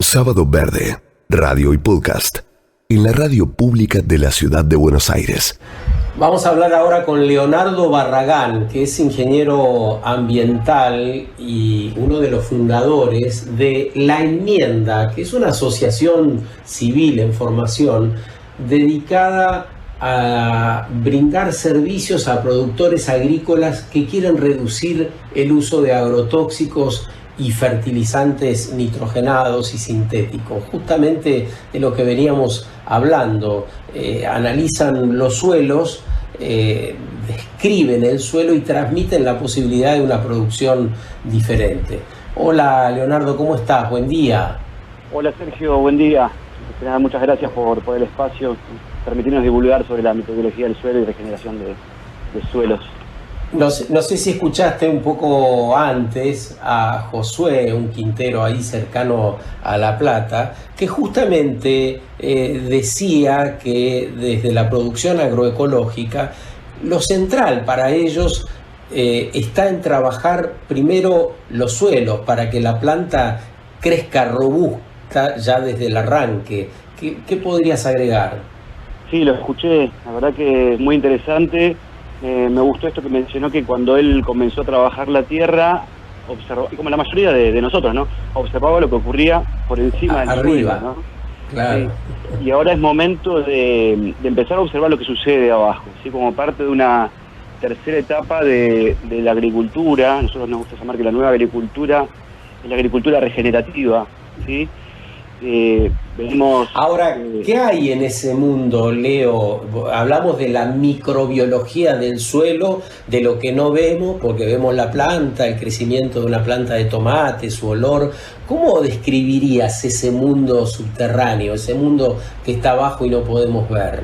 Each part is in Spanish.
Sábado Verde, radio y podcast, en la radio pública de la ciudad de Buenos Aires. Vamos a hablar ahora con Leonardo Barragán, que es ingeniero ambiental y uno de los fundadores de La Enmienda, que es una asociación civil en formación dedicada a brindar servicios a productores agrícolas que quieren reducir el uso de agrotóxicos y fertilizantes nitrogenados y sintéticos. Justamente de lo que veníamos hablando, analizan los suelos, describen el suelo y transmiten la posibilidad de una producción diferente. Hola Leonardo, ¿cómo estás? Buen día. Hola Sergio, buen día. Muchas gracias por el espacio, permitirnos divulgar sobre la microbiología del suelo y regeneración de suelos. No sé si escuchaste un poco antes a Josué, un quintero ahí cercano a La Plata, que justamente decía que desde la producción agroecológica, lo central para ellos está en trabajar primero los suelos para que la planta crezca robusta ya desde el arranque. ¿Qué podrías agregar? Sí, lo escuché, la verdad que es muy interesante. Me gustó esto que mencionó, que cuando él comenzó a trabajar la tierra, observó, y como la mayoría de nosotros, ¿no? Observaba lo que ocurría por encima del arriba, suelo, ¿no? Claro. Y ahora es momento de empezar a observar lo que sucede abajo, ¿sí? Como parte de una tercera etapa de la agricultura. Nosotros nos gusta llamar que la nueva agricultura es la agricultura regenerativa, ¿sí? Ahora, ¿qué hay en ese mundo, Leo? Hablamos de la microbiología del suelo, de lo que no vemos, porque vemos la planta, el crecimiento de una planta de tomate, su olor. ¿Cómo describirías ese mundo subterráneo, ese mundo que está abajo y no podemos ver?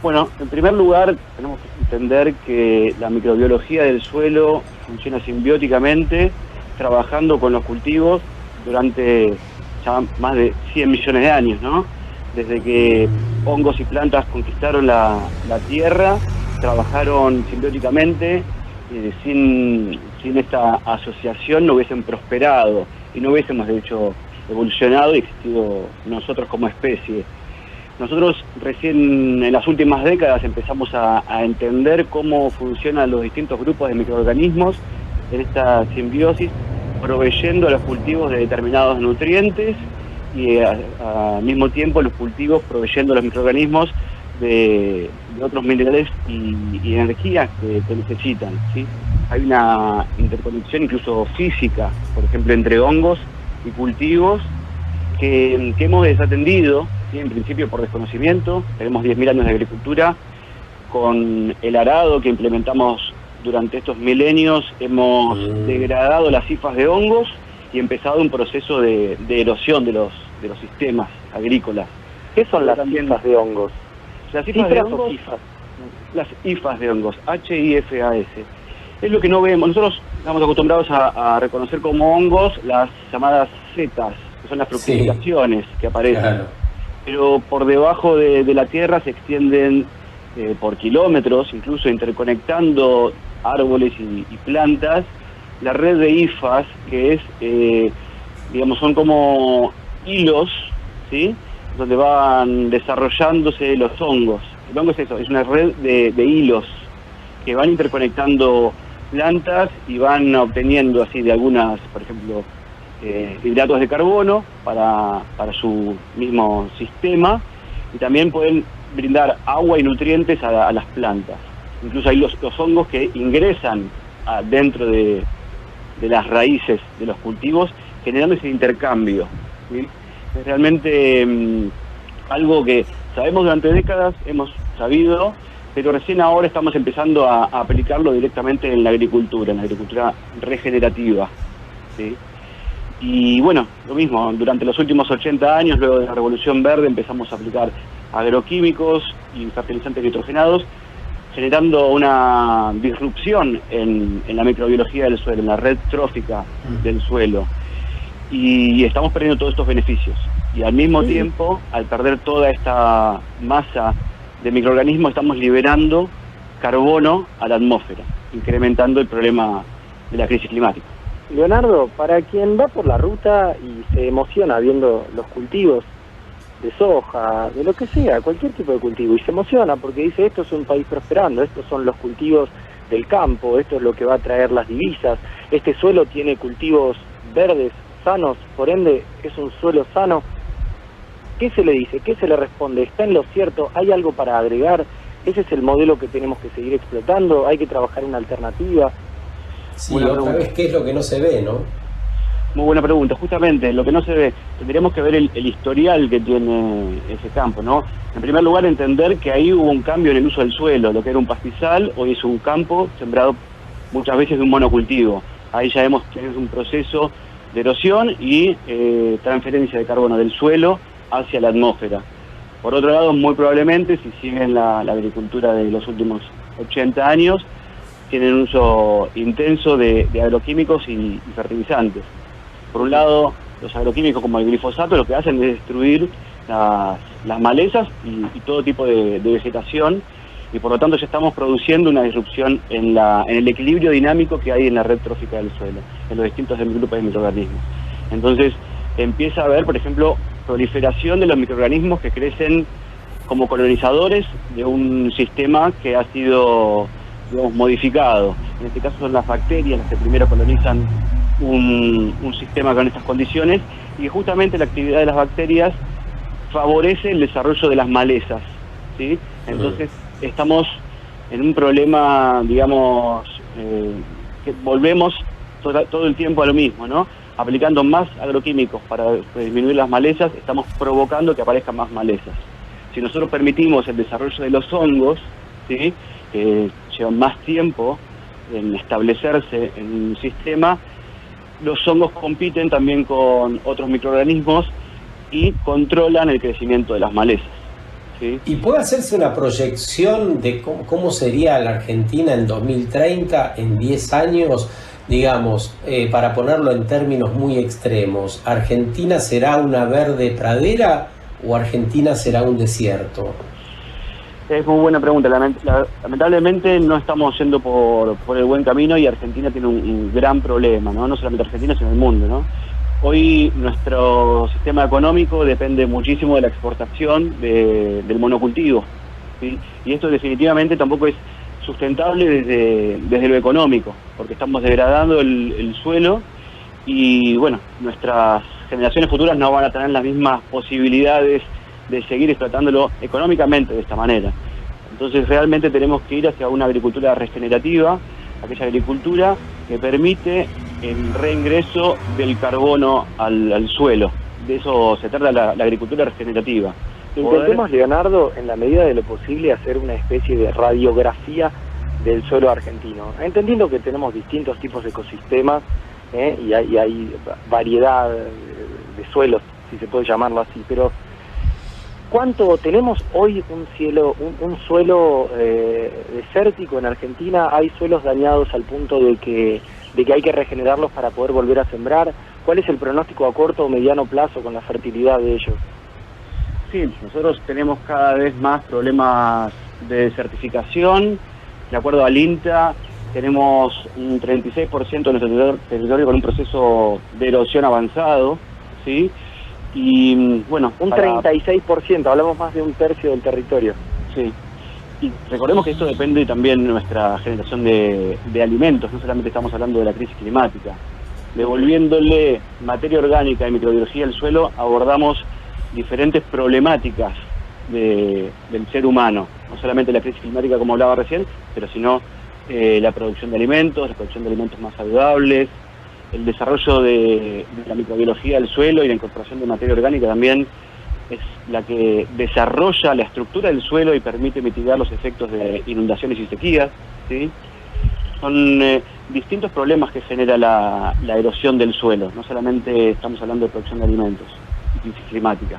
Bueno, en primer lugar, tenemos que entender que la microbiología del suelo funciona simbióticamente, trabajando con los cultivos durante más de 100 millones de años, ¿no? Desde que hongos y plantas conquistaron la tierra, trabajaron simbióticamente, sin esta asociación no hubiesen prosperado y no hubiésemos de hecho evolucionado y existido nosotros como especie. Nosotros recién en las últimas décadas empezamos a entender cómo funcionan los distintos grupos de microorganismos en esta simbiosis, proveyendo a los cultivos de determinados nutrientes y al mismo tiempo los cultivos proveyendo a los microorganismos de otros minerales y energías que necesitan, ¿sí? Hay una interconexión incluso física, por ejemplo, entre hongos y cultivos que hemos desatendido, ¿sí? En principio por desconocimiento. Tenemos 10.000 años de agricultura. Con el arado que implementamos durante estos milenios hemos degradado las hifas de hongos y empezado un proceso de erosión de los sistemas agrícolas. ¿Qué son las hifas de hongos? Las hifas de hongos, las hifas de hongos, H-I-F-A-S. Es lo que no vemos. Nosotros estamos acostumbrados a reconocer como hongos las llamadas setas, que son las fructificaciones que aparecen. Claro. Pero por debajo de la tierra se extienden por kilómetros, incluso interconectando árboles y plantas, la red de hifas, que es, son como hilos, ¿sí? Donde van desarrollándose los hongos. El hongo es eso, es una red de hilos que van interconectando plantas y van obteniendo así de algunas, por ejemplo, hidratos de carbono para su mismo sistema, y también pueden brindar agua y nutrientes a las plantas. Incluso hay los hongos que ingresan dentro de las raíces de los cultivos, generando ese intercambio, ¿sí? Es realmente algo que sabemos durante décadas, hemos sabido, pero recién ahora estamos empezando a aplicarlo directamente en la agricultura regenerativa, ¿sí? Y bueno, lo mismo, durante los últimos 80 años, luego de la Revolución Verde, empezamos a aplicar agroquímicos y fertilizantes nitrogenados, generando una disrupción en la microbiología del suelo, en la red trófica del suelo. Y estamos perdiendo todos estos beneficios. Y al mismo tiempo, al perder toda esta masa de microorganismos, estamos liberando carbono a la atmósfera, incrementando el problema de la crisis climática. Leonardo, para quien va por la ruta y se emociona viendo los cultivos de soja, de lo que sea, cualquier tipo de cultivo, y se emociona porque dice, esto es un país prosperando, estos son los cultivos del campo, esto es lo que va a traer las divisas, este suelo tiene cultivos verdes, sanos, por ende es un suelo sano. ¿Qué se le dice? ¿Qué se le responde? ¿Está en lo cierto? ¿Hay algo para agregar? ¿Ese es el modelo que tenemos que seguir explotando? ¿Hay que trabajar una alternativa? Sí, otra vez, ¿qué es lo que no se ve, no? Muy buena pregunta. Justamente, lo que no se ve, tendríamos que ver el historial que tiene ese campo, ¿no? En primer lugar, entender que ahí hubo un cambio en el uso del suelo. Lo que era un pastizal, hoy es un campo sembrado muchas veces de un monocultivo. Ahí ya vemos que es un proceso de erosión y transferencia de carbono del suelo hacia la atmósfera. Por otro lado, muy probablemente, si siguen la agricultura de los últimos 80 años, tienen un uso intenso de agroquímicos y fertilizantes. Por un lado, los agroquímicos como el glifosato lo que hacen es destruir las malezas y todo tipo de vegetación, y por lo tanto ya estamos produciendo una disrupción en el equilibrio dinámico que hay en la red trófica del suelo, en los distintos grupos de microorganismos. Entonces empieza a haber, por ejemplo, proliferación de los microorganismos que crecen como colonizadores de un sistema que ha sido, digamos, modificado. En este caso son las bacterias las que primero colonizan un sistema con estas condiciones, y justamente la actividad de las bacterias favorece el desarrollo de las malezas, ¿sí? Entonces estamos en un problema, digamos, que volvemos todo el tiempo a lo mismo, ¿no? Aplicando más agroquímicos para disminuir las malezas, estamos provocando que aparezcan más malezas. Si nosotros permitimos el desarrollo de los hongos, ¿sí?, que llevan más tiempo en establecerse en un sistema, los hongos compiten también con otros microorganismos y controlan el crecimiento de las malezas, ¿sí? ¿Y puede hacerse una proyección de cómo sería la Argentina en 2030, en 10 años? Digamos, para ponerlo en términos muy extremos, ¿Argentina será una verde pradera o Argentina será un desierto? Es muy buena pregunta. Lamentablemente no estamos yendo por el buen camino, y Argentina tiene un gran problema, ¿no? No solamente Argentina, sino el mundo, ¿no? Hoy nuestro sistema económico depende muchísimo de la exportación del monocultivo, ¿sí? Y esto definitivamente tampoco es sustentable desde lo económico, porque estamos degradando el suelo, y bueno, nuestras generaciones futuras no van a tener las mismas posibilidades de seguir explotándolo económicamente de esta manera. Entonces realmente tenemos que ir hacia una agricultura regenerativa, aquella agricultura que permite el reingreso del carbono al suelo. De eso se trata la agricultura regenerativa. Intentemos, Leonardo, en la medida de lo posible, hacer una especie de radiografía del suelo argentino, entendiendo que tenemos distintos tipos de ecosistemas, y hay variedad de suelos, si se puede llamarlo así, pero ¿cuánto tenemos hoy un suelo desértico en Argentina? ¿Hay suelos dañados al punto de que hay que regenerarlos para poder volver a sembrar? ¿Cuál es el pronóstico a corto o mediano plazo con la fertilidad de ellos? Sí, nosotros tenemos cada vez más problemas de desertificación. De acuerdo al INTA, tenemos un 36% de nuestro territorio con un proceso de erosión avanzado, ¿sí? Y bueno, un 36%, hablamos más de un tercio del territorio. Sí. Y recordemos que esto depende también de nuestra generación de alimentos, no solamente estamos hablando de la crisis climática. Devolviéndole materia orgánica y microbiología al suelo, abordamos diferentes problemáticas del ser humano, no solamente la crisis climática como hablaba recién, pero sino la producción de alimentos, la producción de alimentos más saludables, el desarrollo de la microbiología del suelo, y la incorporación de materia orgánica también es la que desarrolla la estructura del suelo y permite mitigar los efectos de inundaciones y sequías, ¿sí? Son distintos problemas que genera la erosión del suelo, no solamente estamos hablando de producción de alimentos y crisis climática.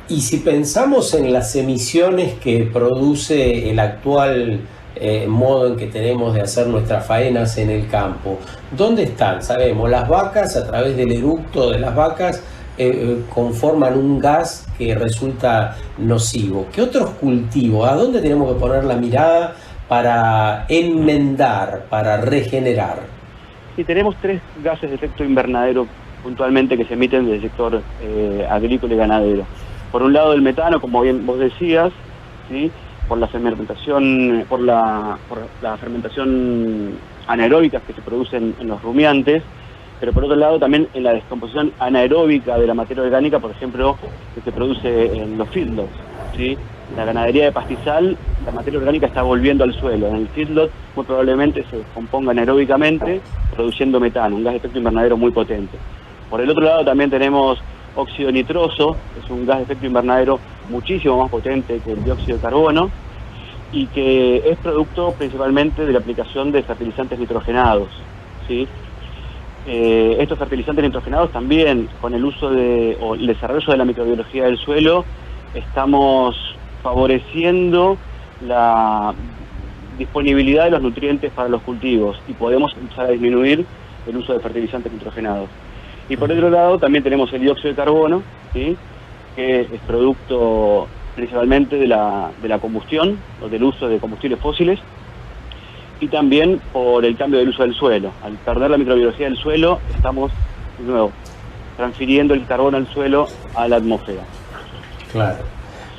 Y si pensamos en las emisiones que produce el actual modo en que tenemos de hacer nuestras faenas en el campo, ¿dónde están? Sabemos, las vacas, a través del eructo de las vacas, conforman un gas que resulta nocivo. ¿Qué otros cultivos? ¿A dónde tenemos que poner la mirada para enmendar, para regenerar? Y tenemos 3 gases de efecto invernadero puntualmente que se emiten del sector agrícola y ganadero. Por un lado el metano, como bien vos decías, ¿sí? por la fermentación anaeróbica que se produce en los rumiantes, pero por otro lado también en la descomposición anaeróbica de la materia orgánica, por ejemplo, que se produce en los feedlots, ¿sí? La ganadería de pastizal, la materia orgánica está volviendo al suelo. En el feedlot muy probablemente se descomponga anaeróbicamente, produciendo metano, un gas de efecto invernadero muy potente. Por el otro lado también tenemos óxido nitroso, que es un gas de efecto invernadero muchísimo más potente que el dióxido de carbono, y que es producto principalmente de la aplicación de fertilizantes nitrogenados, ¿sí? Estos fertilizantes nitrogenados también, con el uso o el desarrollo de la microbiología del suelo, estamos favoreciendo la disponibilidad de los nutrientes para los cultivos y podemos empezar a disminuir el uso de fertilizantes nitrogenados. Y por otro lado también tenemos el dióxido de carbono, ¿sí? que es producto principalmente de la combustión o del uso de combustibles fósiles, y también por el cambio del uso del suelo. Al perder la microbiología del suelo, estamos de nuevo transfiriendo el carbono al suelo a la atmósfera. Claro.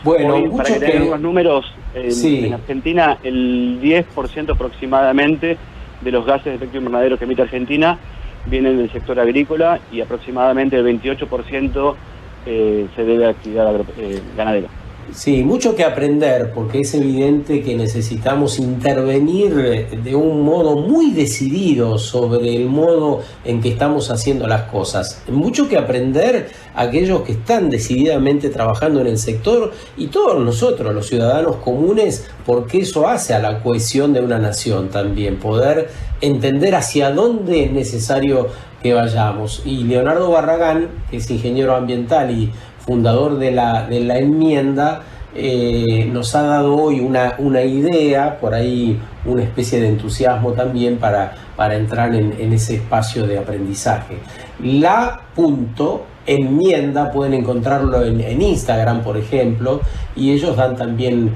Bueno, hoy, para que tengan unos números, en Argentina el 10% aproximadamente de los gases de efecto invernadero que emite Argentina vienen del sector agrícola y aproximadamente el 28% se debe a actividad ganadera. Sí, mucho que aprender, porque es evidente que necesitamos intervenir de un modo muy decidido sobre el modo en que estamos haciendo las cosas. Mucho que aprender aquellos que están decididamente trabajando en el sector y todos nosotros, los ciudadanos comunes, porque eso hace a la cohesión de una nación también, poder entender hacia dónde es necesario que vayamos. Y Leonardo Barragán, que es ingeniero ambiental y fundador de la enmienda, nos ha dado hoy una idea, por ahí una especie de entusiasmo también para entrar en ese espacio de aprendizaje. La.enmienda pueden encontrarlo en Instagram, por ejemplo, y ellos dan también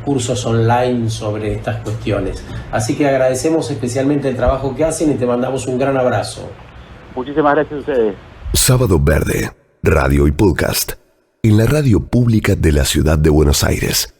cursos online sobre estas cuestiones. Así que agradecemos especialmente el trabajo que hacen y te mandamos un gran abrazo. Muchísimas gracias a ustedes. Sábado Verde, radio y podcast, en la radio pública de la ciudad de Buenos Aires.